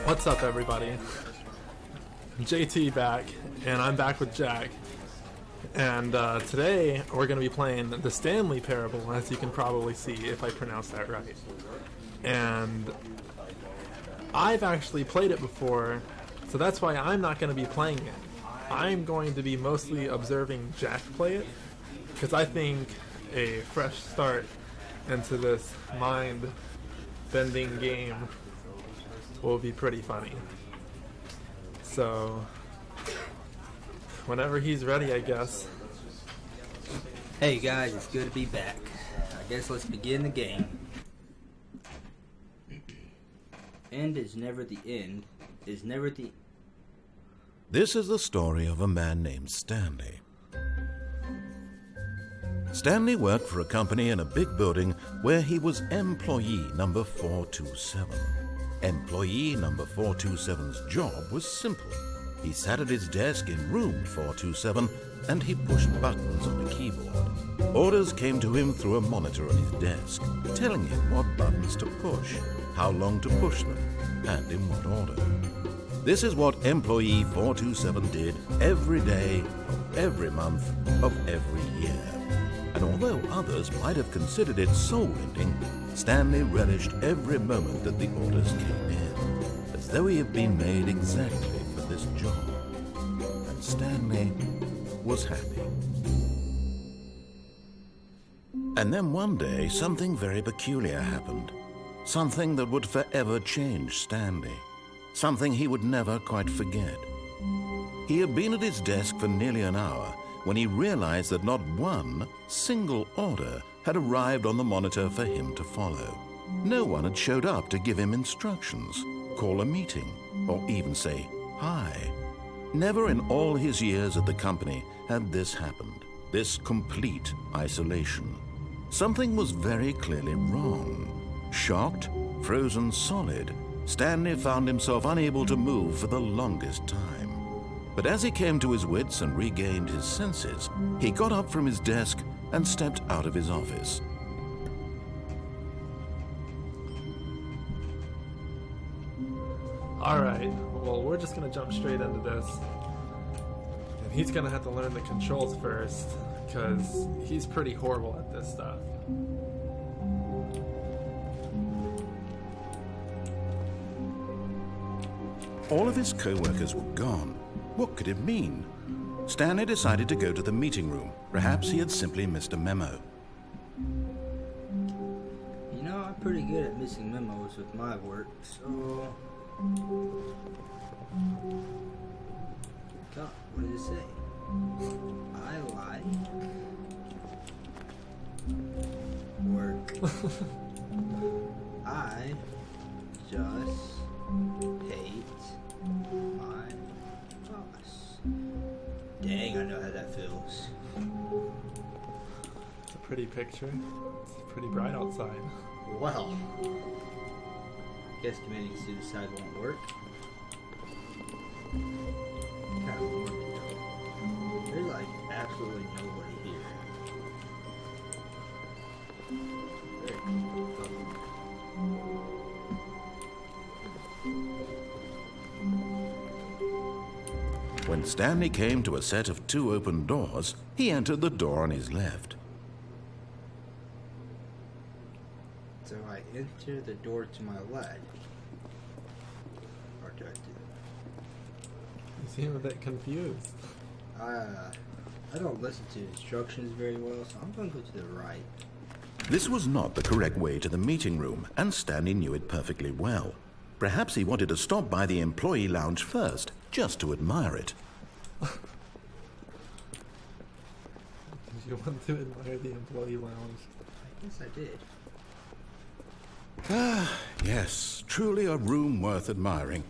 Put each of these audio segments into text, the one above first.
What's up, everybody? JT back, and I'm back with Jack. And today we're going to be playing the Stanley Parable, as you can probably see if I pronounce that right. And I've actually played it before, so that's why I'm not going to be playing it. I'm going to be mostly observing Jack play it, because I think a fresh start into this mind-bending game will be pretty funny. So, whenever he's ready, I guess. Hey guys, it's good to be back. I guess let's begin the game. End is never the end, is never the... This is the story of a man named Stanley. Stanley worked for a company in a big building where he was employee number 427. Employee number 427's job was simple. He sat at his desk in room 427 and he pushed buttons on a keyboard. Orders came to him through a monitor on his desk, telling him what buttons to push, how long to push them, and in what order. This is what employee 427 did every day of every month of every year. And although others might have considered it soul-rending, Stanley relished every moment that the orders came in, as though he had been made exactly for this job. And Stanley was happy. And then one day, something very peculiar happened. Something that would forever change Stanley. Something he would never quite forget. He had been at his desk for nearly an hour when he realized that not one single order had arrived on the monitor for him to follow. No one had showed up to give him instructions, call a meeting, or even say hi. Never in all his years at the company had this happened, this complete isolation. Something was very clearly wrong. Shocked, frozen solid, Stanley found himself unable to move for the longest time. But as he came to his wits and regained his senses, he got up from his desk and stepped out of his office. Alright, well, we're just going to jump straight into this. And he's going to have to learn the controls first, because he's pretty horrible at this stuff. All of his co-workers were gone. What could it mean? Stanley decided to go to the meeting room. Perhaps he had simply missed a memo. You know, I'm pretty good at missing memos with my work, so... God, what did it say? I like... work. I just hate my boss. Dang, I know how that feels. It's a pretty picture. It's pretty bright outside. Well, guess committing suicide won't work. Kind of bored, though. There's like absolutely nobody here. Very cool. When Stanley came to a set of 2 open doors, he entered the door on his left. So I enter the door to my left. Or do I do You seem a bit confused. that? I don't listen to instructions very well, so I'm going to go to the right. This was not the correct way to the meeting room, and Stanley knew it perfectly well. Perhaps he wanted to stop by the employee lounge first, just to admire it. Did you want to admire the employee lounge? I guess I did. Yes, truly a room worth admiring.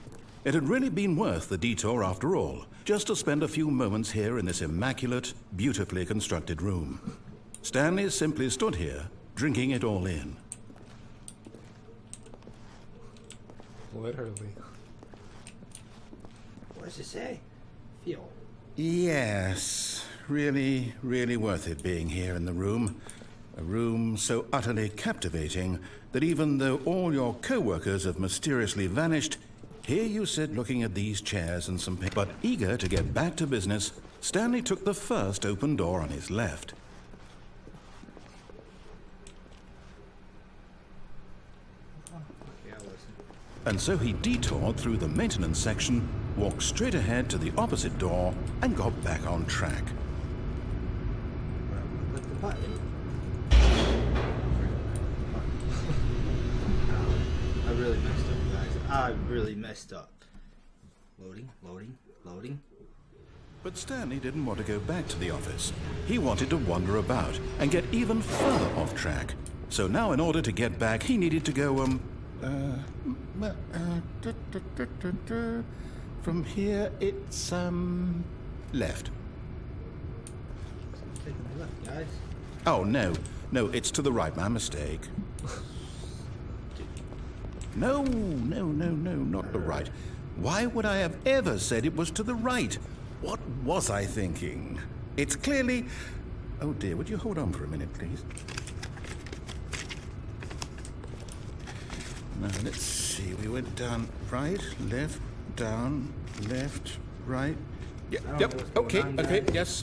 It had really been worth the detour after all, just to spend a few moments here in this immaculate, beautifully constructed room. Stanley simply stood here, drinking it all in. Literally. What does it say? Feel. Yes, really, really worth it being here in the room. A room so utterly captivating that even though all your co-workers have mysteriously vanished, Here you sit looking at these chairs and some but eager to get back to business, Stanley took the first open door on his left. Okay, I'll listen. And so he detoured through the maintenance section, walked straight ahead to the opposite door, and got back on track. Click the button. I really messed up, guys. I really messed up. Loading, loading, loading. But Stanley didn't want to go back to the office. He wanted to wander about and get even further off track. So now in order to get back, he needed to go, from here it's, left. Taking the left, guys. Oh, no, it's to the right, my mistake. No, not the right. Why would I have ever said it was to the right? What was I thinking? It's clearly... Oh dear, would you hold on for a minute, please? Now, let's see, we went down, right, left, down, left, right. Yep, okay, yes.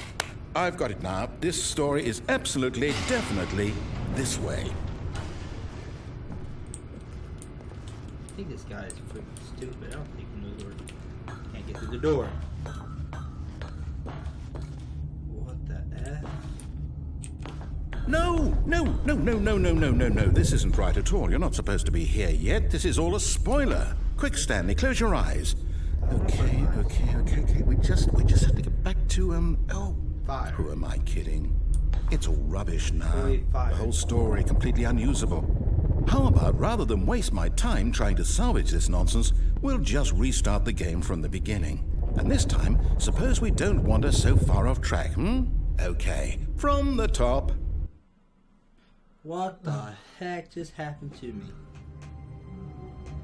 I've got it now. This story is absolutely, definitely this way. I think this guy is freaking stupid. I don't think he knows where can't get through the door. What the F? No. This isn't right at all. You're not supposed to be here yet. This is all a spoiler. Quick, Stanley, close your eyes. Okay. We just have to get back to, Fire. Who am I kidding? It's all rubbish now. Fire. The whole story completely unusable. How about, rather than waste my time trying to salvage this nonsense, we'll just restart the game from the beginning. And this time, suppose we don't wander so far off track, Okay, from the top. What the heck just happened to me?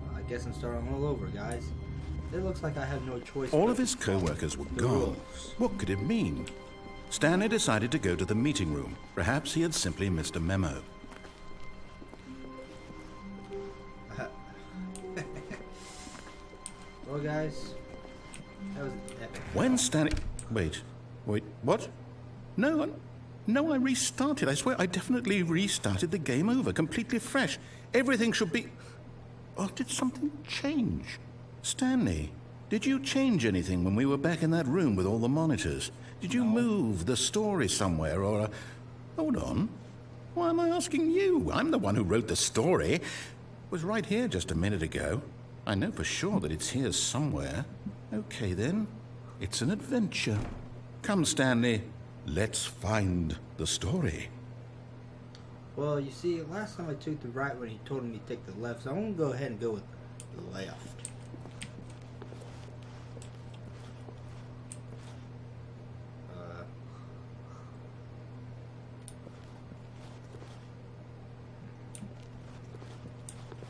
Well, I guess I'm starting all over, guys. It looks like I have no choice. All of his co-workers were gone. What could it mean? Stanley decided to go to the meeting room. Perhaps he had simply missed a memo. Well, guys, that was epic. When Stanley... Wait, what? No, I restarted. I swear, I definitely restarted the game over, completely fresh. Everything should be... Oh, did something change? Stanley, did you change anything when we were back in that room with all the monitors? Did you move the story somewhere, or... Hold on. Why am I asking you? I'm the one who wrote the story. It was right here just a minute ago. I know for sure that it's here somewhere. Okay, then. It's an adventure. Come, Stanley. Let's find the story. Well, you see, last time I took the right when he told me to take the left, so I'm going to go ahead and go with the left.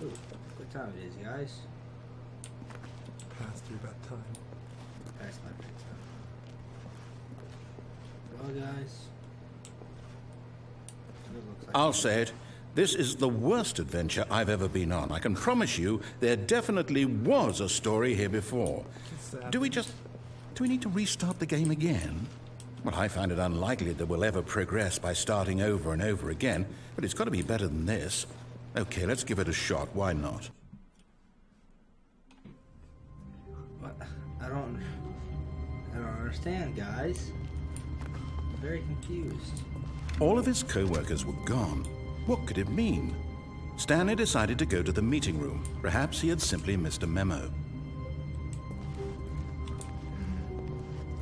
Ooh, what time it is, guys? Past your bedtime. Past my bedtime. Well, guys. It looks like I'll say it. This is the worst adventure I've ever been on. I can promise you there definitely was a story here before. Do we need to restart the game again? Well, I find it unlikely that we'll ever progress by starting over and over again, but it's got to be better than this. Okay, let's give it a shot. Why not? What? I don't understand, guys. I'm very confused. All of his co-workers were gone. What could it mean? Stanley decided to go to the meeting room. Perhaps he had simply missed a memo.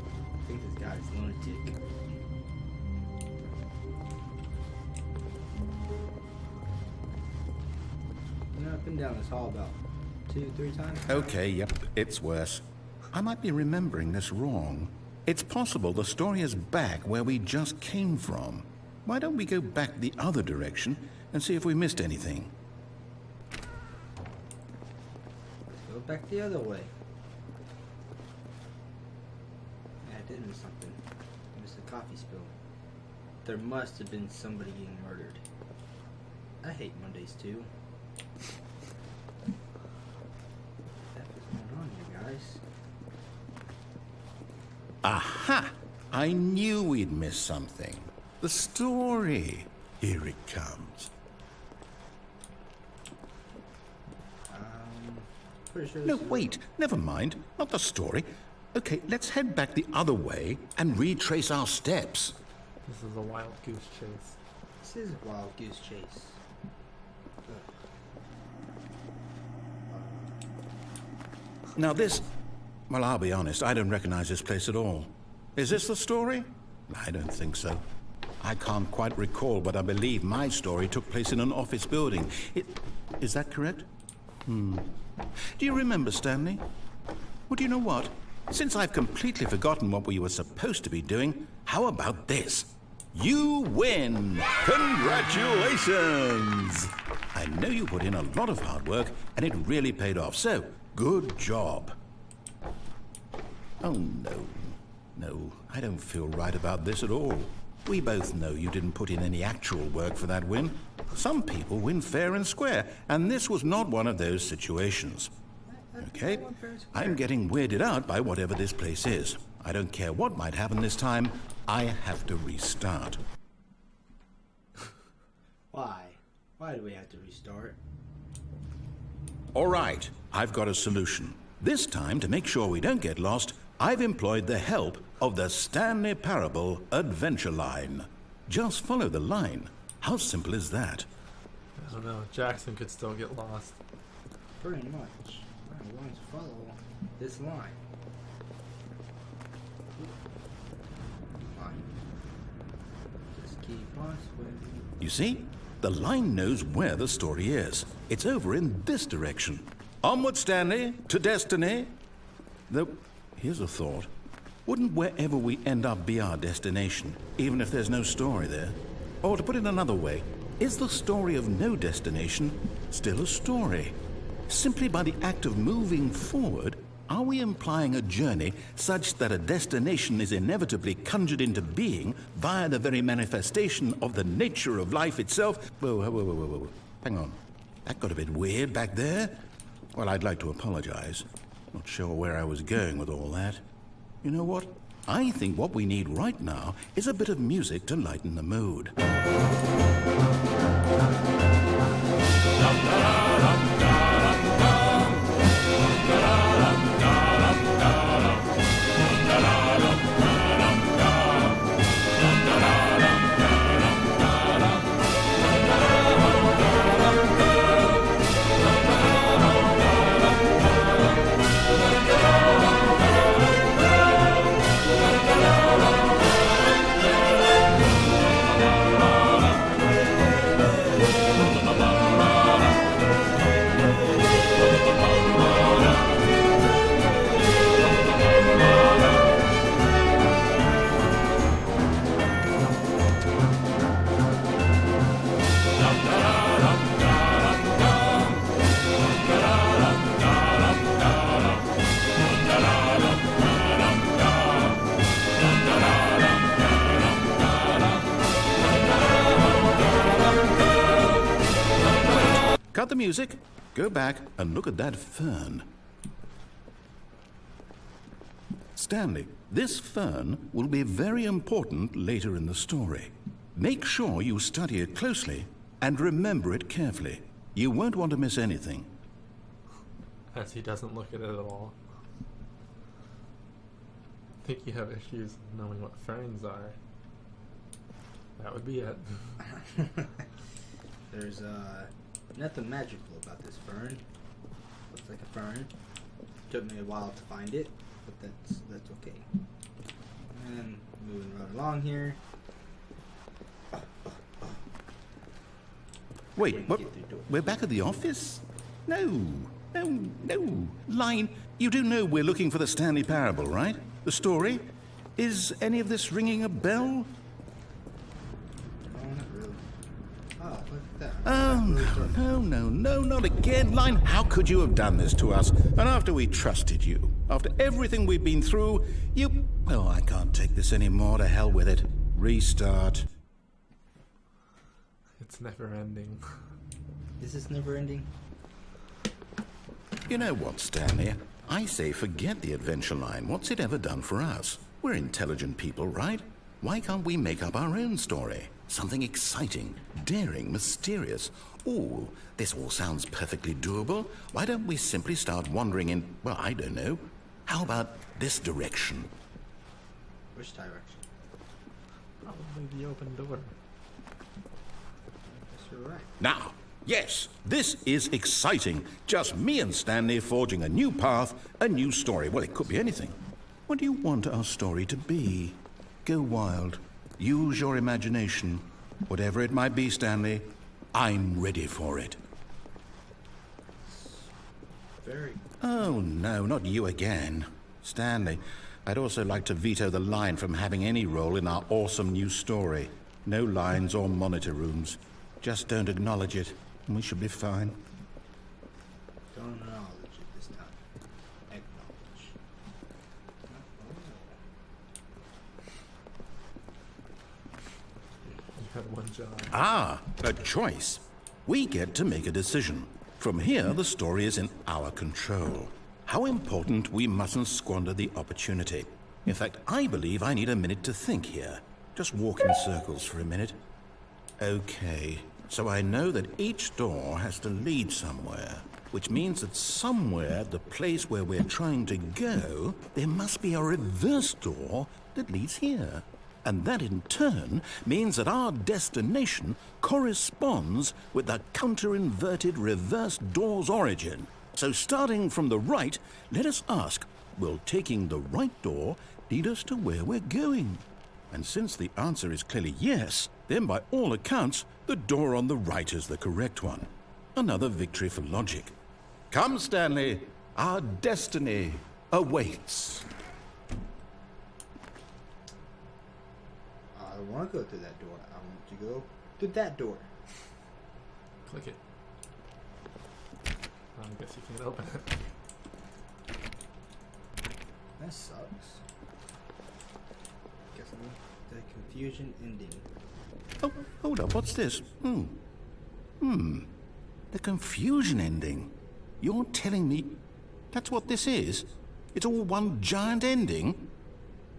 I think this guy's lunatic. I've been down this hall about 2-3 times. Okay, yep, it's worse. I might be remembering this wrong. It's possible the story is back where we just came from. Why don't we go back the other direction and see if we missed anything? Let's go back the other way. Yeah, I did miss something. I missed a coffee spill. There must have been somebody getting murdered. I hate Mondays too. What is going on guys. Aha! I knew we'd miss something. The story. Here it comes. Pretty sure No, this is- wait. Never mind. Not the story. Okay, let's head back the other way and retrace our steps. This is a wild goose chase. This is a wild goose chase. Now this... Well, I'll be honest. I don't recognize this place at all. Is this the story? I don't think so. I can't quite recall, but I believe my story took place in an office building. Is that correct? Do you remember, Stanley? Well, do you know what? Since I've completely forgotten what we were supposed to be doing, how about this? You win! Congratulations! I know you put in a lot of hard work, and it really paid off, so good job. Oh, no. No, I don't feel right about this at all. We both know you didn't put in any actual work for that win. Some people win fair and square, and this was not one of those situations. Okay? I'm getting weirded out by whatever this place is. I don't care what might happen this time. I have to restart. Why? Why do we have to restart? All right, I've got a solution. This time, to make sure we don't get lost, I've employed the help of the Stanley Parable Adventure Line. Just follow the line. How simple is that? I don't know. Jackson could still get lost. Pretty much. I want to follow this line. Just keep on swimming. You see? The line knows where the story is. It's over in this direction. Onward, Stanley, to destiny. Though, here's a thought. Wouldn't wherever we end up be our destination, even if there's no story there? Or to put it another way, is the story of no destination still a story? Simply by the act of moving forward, are we implying a journey such that a destination is inevitably conjured into being via the very manifestation of the nature of life itself? Whoa. Hang on. That got a bit weird back there. Well, I'd like to apologize. Not sure where I was going with all that. You know what? I think what we need right now is a bit of music to lighten the mood. Cut the music, go back and look at that fern. Stanley, this fern will be very important later in the story. Make sure you study it closely and remember it carefully. You won't want to miss anything. As he doesn't look at it at all. I think you have issues knowing what ferns are. That would be it. There's nothing magical about this fern. Looks like a fern. Took me a while to find it, but that's okay. And moving right along here. Wait, what? We're back at the office? No. Line, you do know we're looking for the Stanley Parable, right? The story? Is any of this ringing a bell? Oh, no, not again. Line, how could you have done this to us? And after we trusted you, after everything we've been through, well, I can't take this anymore. To hell with it. Restart. It's never ending. Is this never ending? You know what, Stanley? I say forget the adventure line. What's it ever done for us? We're intelligent people, right? Why can't we make up our own story? Something exciting, daring, mysterious. Ooh, this all sounds perfectly doable. Why don't we simply start wandering in, well, I don't know. How about this direction? Which direction? Probably the open door. I guess you're right. Now, yes, this is exciting. Just me and Stanley forging a new path, a new story. Well, it could be anything. What do you want our story to be? Go wild. Use your imagination. Whatever it might be, Stanley, I'm ready for it. Very. Oh, no, not you again. Stanley, I'd also like to veto the line from having any role in our awesome new story. No lines or monitor rooms. Just don't acknowledge it, and we should be fine. Don't acknowledge it this time. Acknowledge. You had one job. Ah, a choice. We get to make a decision. From here, the story is in our control. How important, we mustn't squander the opportunity. In fact, I believe I need a minute to think here. Just walk in circles for a minute. Okay, so I know that each door has to lead somewhere, which means that somewhere, the place where we're trying to go, there must be a reverse door that leads here. And that in turn means that our destination corresponds with the counter-inverted reverse door's origin. So starting from the right, let us ask, will taking the right door lead us to where we're going? And since the answer is clearly yes, then by all accounts, the door on the right is the correct one. Another victory for logic. Come, Stanley, our destiny awaits. I don't want to go through that door. I want to go through that door. Click it. I guess you can't open it. That sucks. Guess I'm the confusion ending. Oh, hold up, what's this? The confusion ending. You're telling me that's what this is? It's all one giant ending?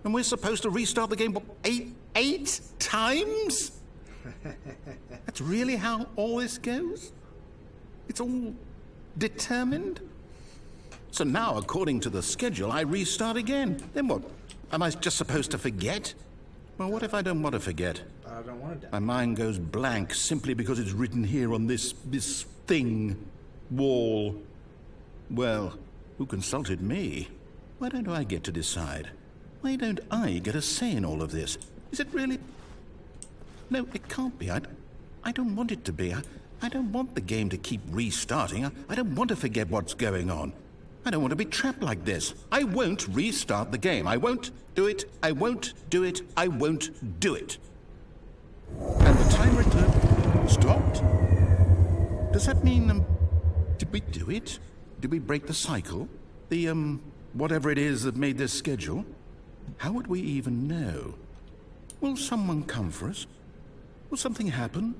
And we're supposed to restart the game, what, eight times? That's really how all this goes? It's all determined? So now, according to the schedule, I restart again. Then what? Am I just supposed to forget? Well, what if I don't want to forget? I don't want to die. My mind goes blank simply because it's written here on this thing, wall. Well, who consulted me? Why don't I get to decide? Why don't I get a say in all of this? Is it really? No, it can't be. I don't want it to be. I don't want the game to keep restarting. I don't want to forget what's going on. I don't want to be trapped like this. I won't restart the game. I won't do it. I won't do it. I won't do it. And the timer stopped. Does that mean, did we do it? Did we break the cycle? The, whatever it is that made this schedule? How would we even know? Will someone come for us? Will something happen?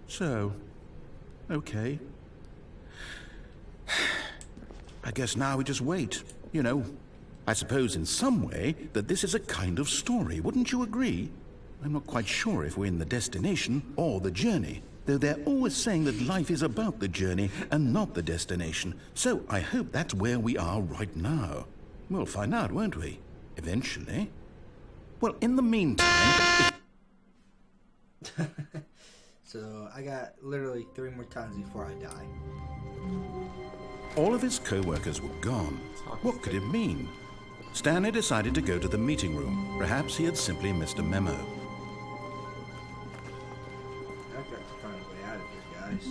So, okay. I guess now we just wait. You know, I suppose in some way that this is a kind of story. Wouldn't you agree? I'm not quite sure if we're in the destination or the journey, though they're always saying that life is about the journey and not the destination. So I hope that's where we are right now. We'll find out, won't we? Eventually. Well, in the meantime... So I got literally 3 more times before I die. All of his co-workers were gone. What could it mean? Stanley decided to go to the meeting room. Perhaps he had simply missed a memo. I've got to find a way out of here, guys.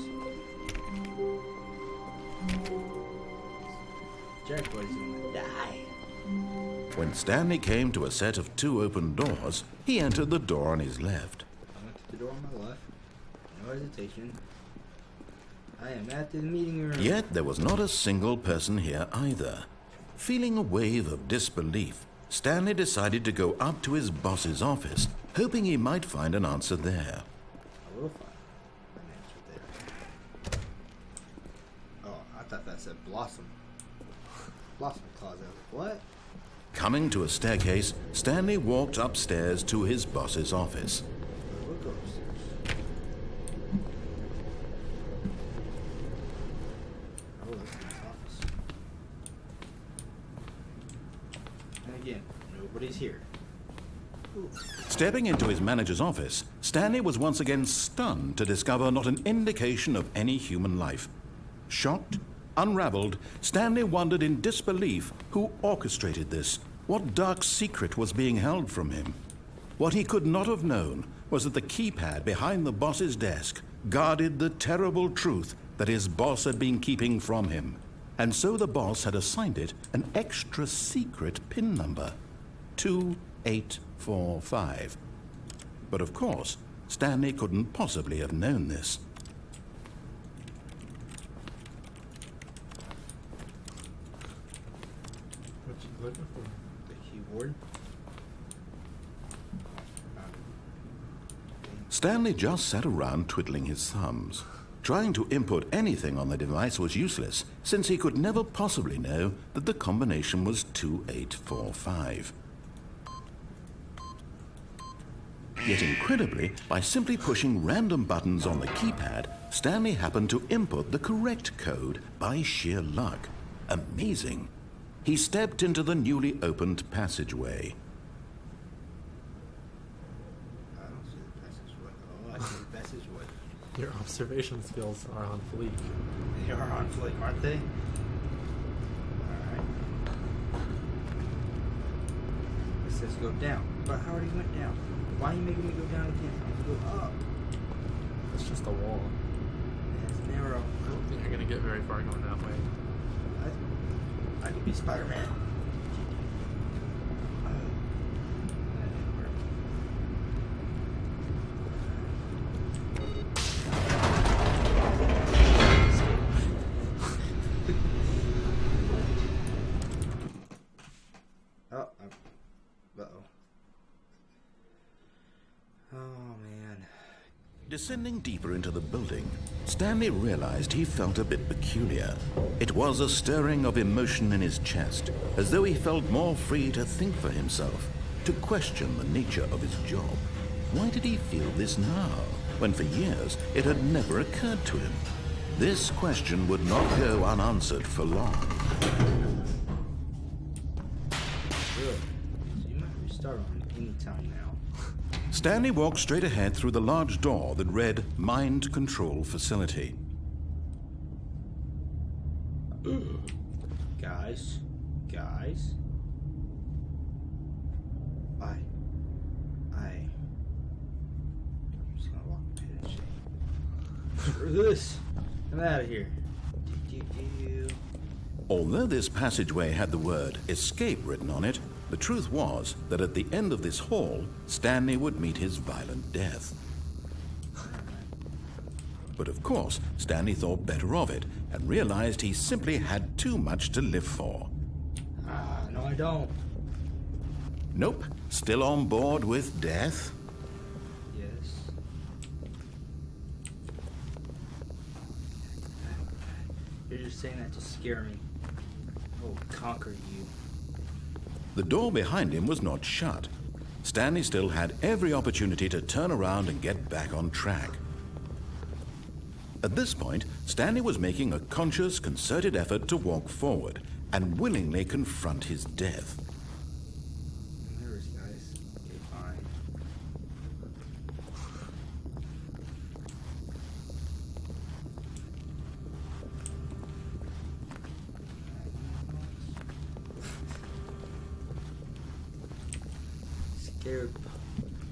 Jack Boy's gonna die. When Stanley came to a set of 2 open doors, he entered the door on his left. I went to the door on my left. No hesitation. I am at the meeting room. Yet there was not a single person here either. Feeling a wave of disbelief, Stanley decided to go up to his boss's office, hoping he might find an answer there. I will find an answer there. Oh, I thought that said Blossom. Blossom Closet. What? Coming to a staircase, Stanley walked upstairs to his boss's office. We'll go upstairs. Oh, that's his office. And again, nobody's here. Ooh. Stepping into his manager's office, Stanley was once again stunned to discover not an indication of any human life. Shocked, unraveled, Stanley wondered in disbelief who orchestrated this, what dark secret was being held from him. What he could not have known was that the keypad behind the boss's desk guarded the terrible truth that his boss had been keeping from him. And so the boss had assigned it an extra secret PIN number, 2845. But of course, Stanley couldn't possibly have known this. What you looking for? The keyboard. Stanley just sat around twiddling his thumbs. Trying to input anything on the device was useless, since he could never possibly know that the combination was 2845. Yet incredibly, by simply pushing random buttons on the keypad, Stanley happened to input the correct code by sheer luck. Amazing. He stepped into the newly opened passageway. I don't see the passageway. Oh, I see the passageway. Your observation skills are on fleek. They are on flick, aren't they? Alright. It says go down. But I already went down. Why are you making me go down again? I want to go up. It's just a wall. It's narrow. I don't think you're gonna get very far going that way. I could be Spider-Man. Descending deeper into the building, Stanley realized he felt a bit peculiar. It was a stirring of emotion in his chest, as though he felt more free to think for himself, to question the nature of his job. Why did he feel this now, when for years it had never occurred to him? This question would not go unanswered for long. Good. So you might restart on any time now. Stanley walked straight ahead through the large door that read Mind Control Facility. Guys. I'm just gonna walk into this shit. Screw this. I'm out of here. Although this passageway had the word escape written on it, the truth was that at the end of this hall, Stanley would meet his violent death. But of course, Stanley thought better of it and realized he simply had too much to live for. No, I don't. Nope, still on board with death. Yes. You're just saying that to scare me. I will conquer you. The door behind him was not shut. Stanley still had every opportunity to turn around and get back on track. At this point, Stanley was making a conscious, concerted effort to walk forward and willingly confront his death. There is, guys. Okay, fine.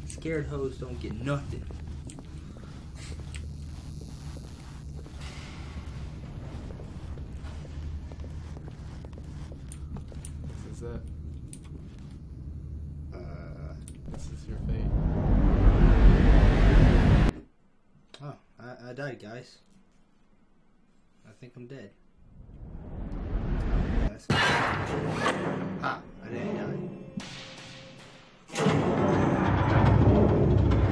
Scared hoes don't get nothing. This is it. This is your fate. Oh, I died, guys. I think I'm dead. I didn't die.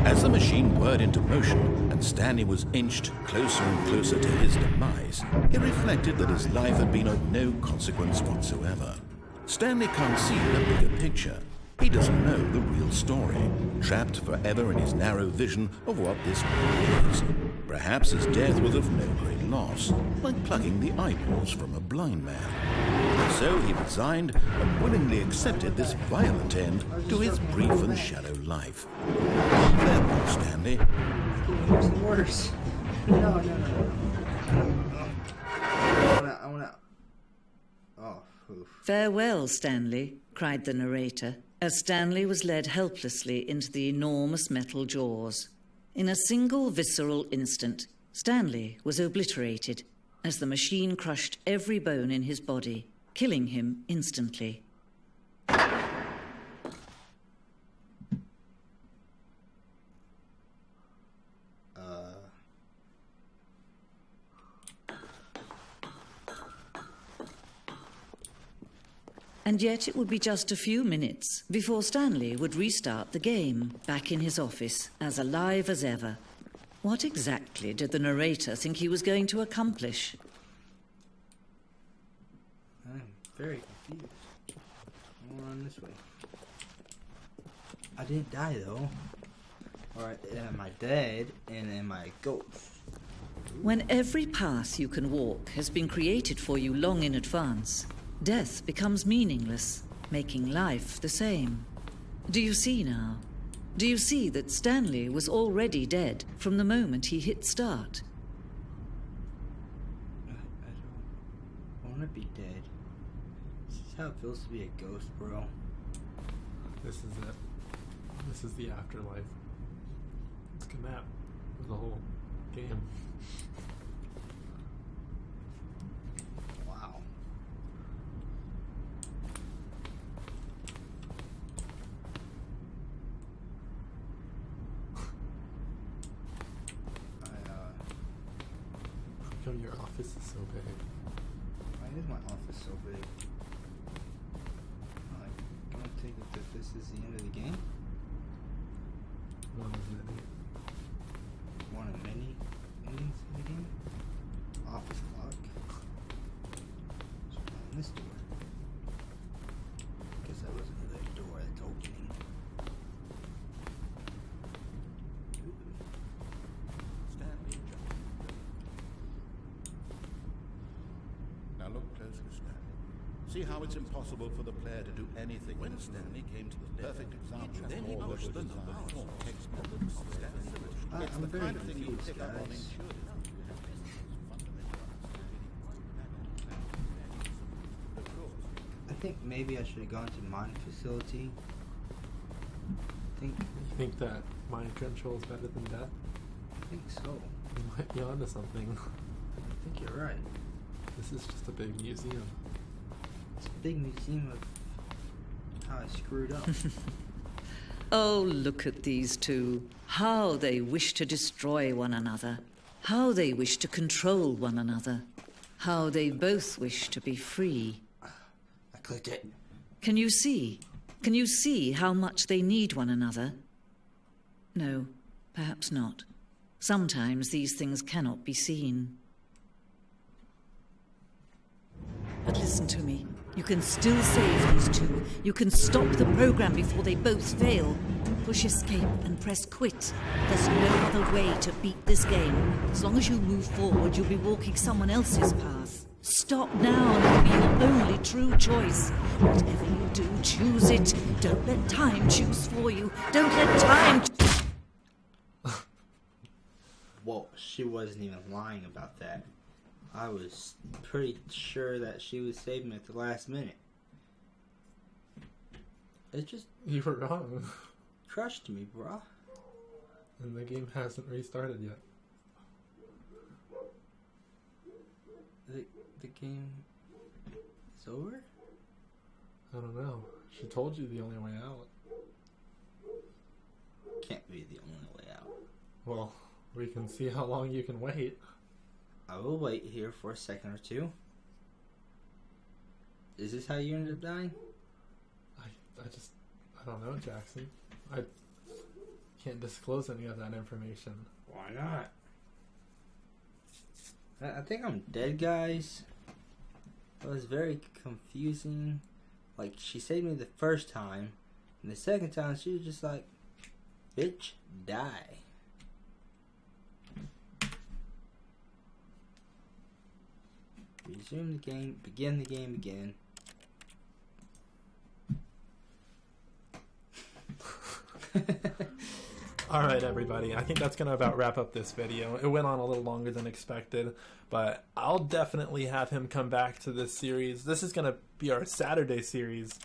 As As the machine whirred into motion and Stanley was inched closer and closer to his demise, he reflected that his life had been of no consequence whatsoever. Stanley can't see the bigger picture. He doesn't know the real story, trapped forever in his narrow vision of what this world is. Perhaps his death was of no great loss, like plucking the eyeballs from a blind man. So he resigned and willingly accepted this violent end to his brief and shallow life. Farewell, Stanley. It's getting worse. No. I wanna. Oh, oof. Farewell, Stanley, cried the narrator, as Stanley was led helplessly into the enormous metal jaws. In a single visceral instant, Stanley was obliterated as the machine crushed every bone in his body, killing him instantly. And yet it would be just a few minutes before Stanley would restart the game, back in his office, as alive as ever. What exactly did the narrator think he was going to accomplish? I'm very confused. I'll run this way. I didn't die though. Or am I dead and am I a ghost? When every path you can walk has been created for you long in advance, death becomes meaningless, making life the same. Do you see now? Do you see that Stanley was already dead from the moment he hit start? I don't want to be dead. This is how it feels to be a ghost, bro. This is it. This is the afterlife. It's a map of the whole game. Wow. How come your office is so big? Why is my office so big? I don't think that this is the end of the game. One of many. One of many endings in the game. Office clock. So on this door. Guess that wasn't really a door that's opening. Stanley jumped. Now look closely, Stanley. See how it's impossible for the player to do anything when Stanley came to the perfect example. Then he pushed the number 4 textbook. I'm very confused, guys. I think maybe I should have gone to the mining facility. You think that mind control is better than death? I think so. You might be onto something. I think you're right. This is just a big museum. It's a big museum of how I screwed up. Oh, look at these two. How they wish to destroy one another. How they wish to control one another. How they both wish to be free. I clicked it. Can you see? Can you see how much they need one another? No, perhaps not. Sometimes these things cannot be seen. But listen to me. You can still save these two. You can stop the program before they both fail. Push escape and press quit. There's no other way to beat this game. As long as you move forward, you'll be walking someone else's path. Stop now and it'll be your only true choice. Whatever you do, choose it. Don't let time choose for you. Don't let time... Whoa, she wasn't even lying about that. I was pretty sure that she would save me at the last minute. It just You were wrong. crushed me, bro. And the game hasn't restarted yet. The game is over? I don't know. She told you the only way out. Can't be the only way out. Well, we can see how long you can wait. I will wait here for a second or two. Is this how you ended up dying? I don't know, Jackson. Can't disclose any of that information. Why not? I think I'm dead, guys. It was very confusing. Like, she saved me the first time, and the second time she was just like, bitch, die. Resume the game, begin the game again. Alright everybody, I think that's going to about wrap up this video. It went on a little longer than expected, but I'll definitely have him come back to this series. This is going to be our Saturday series,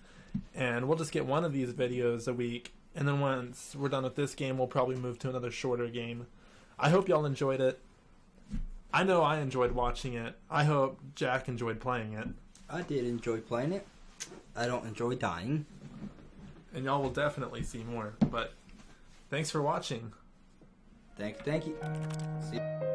and we'll just get one of these videos a week, and then once we're done with this game, we'll probably move to another shorter game. I hope y'all enjoyed it. I know I enjoyed watching it. I hope Jack enjoyed playing it. I did enjoy playing it. I don't enjoy dying. And y'all will definitely see more, but thanks for watching. Thank you. See you.